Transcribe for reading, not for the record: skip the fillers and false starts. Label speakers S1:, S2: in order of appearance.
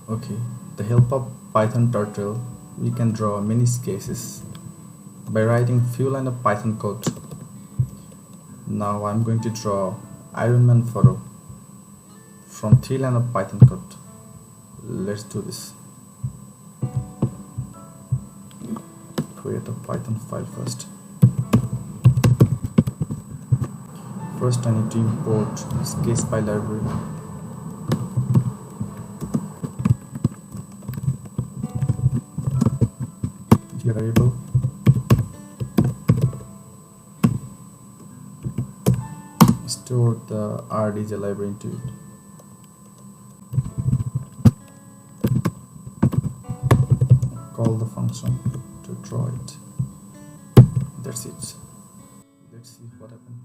S1: Okay, the help of Python turtle, we can draw many sketches by writing few lines of Python code. Now I'm going to draw Iron Man photo from 3 lines of Python code. Let's do this. Create a Python file first. First I need to import sketchpy library. Variable. Store the RDJ library into it. Call the function to draw it. That's it. Let's see what happened.